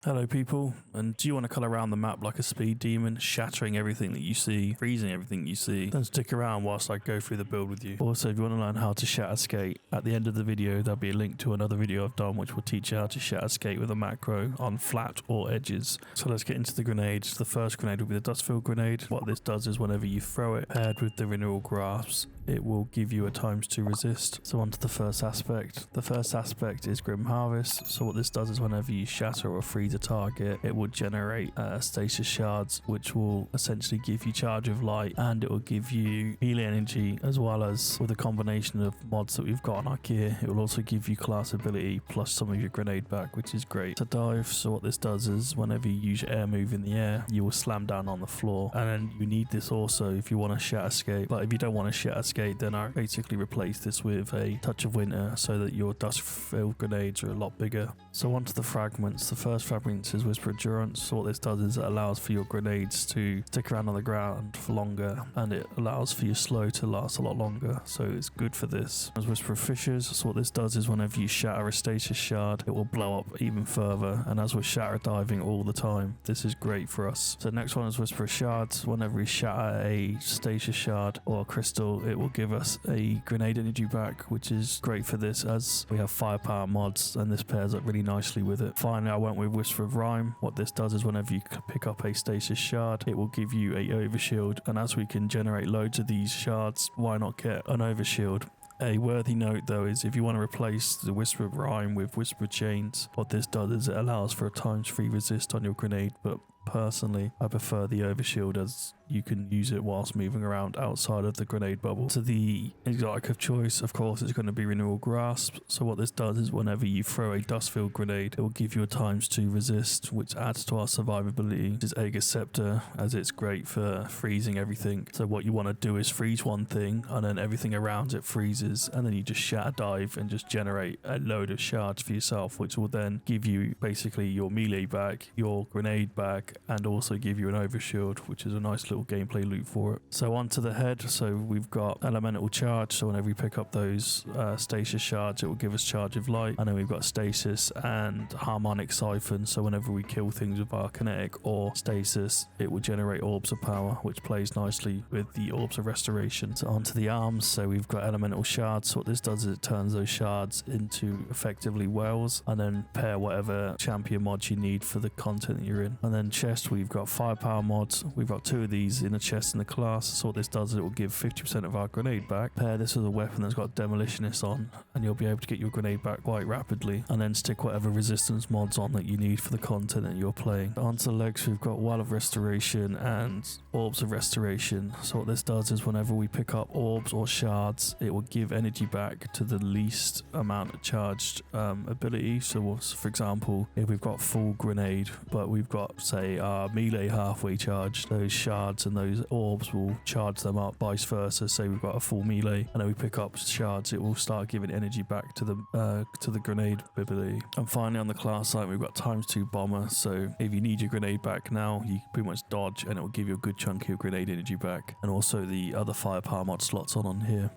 Hello people, and do you want to colour around the map like a speed demon, shattering everything that you see, freezing everything you see? Then stick around whilst I go through the build with you. Also, if you want to learn how to shatter skate, at the end of the video there'll be a link to another video I've done which will teach you how to shatter skate with a macro on flat or edges. So let's get into the grenades. The first grenade will be the dust-filled grenade. What this does is whenever you throw it, paired with the renewal grasps, it will give you a ×2 resist. So on to the first aspect. The first aspect is Grim Harvest. So what this does is whenever you shatter or freeze a target, it will generate stasis shards, which will essentially give you charge of light, and it will give you melee energy, as well as with a combination of mods that we've got on our gear, it will also give you class ability plus some of your grenade back, which is great. To dive, so what this does is whenever you use your air move in the air, you will slam down on the floor, and then you need this also if you want to shatter skate. But if you don't want to shatter skate, then I basically replace this with a touch of winter so that your dust-filled grenades are a lot bigger. So onto the fragments. The first fragment is Whisper Endurance. So what this does is it allows for your grenades to stick around on the ground for longer, and it allows for your slow to last a lot longer, so it's good for this. As Whisper Fissures, so what this does is whenever you shatter a stasis shard, it will blow up even further, and as we're shatter diving all the time, this is great for us. So next one is Whisper Shards. Whenever we shatter a stasis shard or a crystal, it will give us a grenade energy back, which is great for this as we have firepower mods, and this pairs up really nicely with it. Finally, I went with Whisper of Rime. What this does is whenever you pick up a stasis shard, it will give you a overshield, and as we can generate loads of these shards, why not get an overshield? A worthy note though is if you want to replace the Whisper of Rime with Whisper Chains, what this does is it allows for a ×3 resist on your grenade, but personally I prefer the overshield as you can use it whilst moving around outside of the grenade bubble. So the exotic of choice, of course, is going to be Renewal Grasp. So what this does is whenever you throw a dust-filled grenade, it will give you a ×2 resist, which adds to our survivability. This is AGERS Receptor, as it's great for freezing everything. So what you want to do is freeze one thing, and then everything around it freezes, and then you just shatter dive and just generate a load of shards for yourself, which will then give you basically your melee back, your grenade back, and also give you an overshield, which is a nice little gameplay loop for it. So onto the head. So we've got elemental charge, so whenever we pick up those stasis shards, it will give us charge of light, and then we've got stasis and harmonic siphon, so whenever we kill things with our kinetic or stasis, it will generate orbs of power, which plays nicely with the orbs of restoration. So onto the arms. So we've got elemental shards. So what this does is it turns those shards into effectively wells, and then pair whatever champion mods you need for the content that you're in. And then chest, we've got firepower mods. We've got 2 of these in a chest in the class. So what this does is it will give 50% of our grenade back. Pair this with a weapon that's got demolitionist on, and you'll be able to get your grenade back quite rapidly, and then stick whatever resistance mods on that you need for the content that you're playing. Onto the legs, we've got Well of Restoration and Orbs of Restoration. So what this does is whenever we pick up orbs or shards, it will give energy back to the least amount of charged ability. So for example, if we've got full grenade but we've got, say, our melee halfway charged, those shards and those orbs will charge them up. Vice versa, say we've got a full melee and then we pick up shards, it will start giving energy back to the grenade ability. And finally, on the class side, we've got ×2 bomber. So if you need your grenade back now, you can pretty much dodge and it will give you a good chunk of your grenade energy back. And also the other firepower mod slots on here.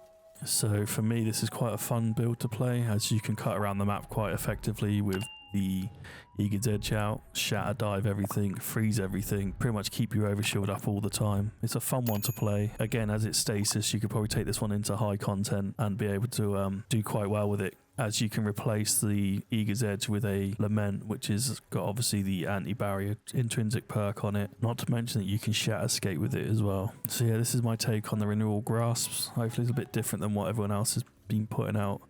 So for me, this is quite a fun build to play, as you can cut around the map quite effectively with the AGERS edge out, shatter dive everything, freeze everything, pretty much keep your overshield up all the time. It's a fun one to play. Again, as it's stasis, you could probably take this one into high content and be able to do quite well with it, as you can replace the AGERS edge with a lament, which has got obviously the anti-barrier intrinsic perk on it, not to mention that you can shatter skate with it as well. So yeah, this is my take on the renewal grasps. Hopefully it's a bit different than what everyone else has been putting out.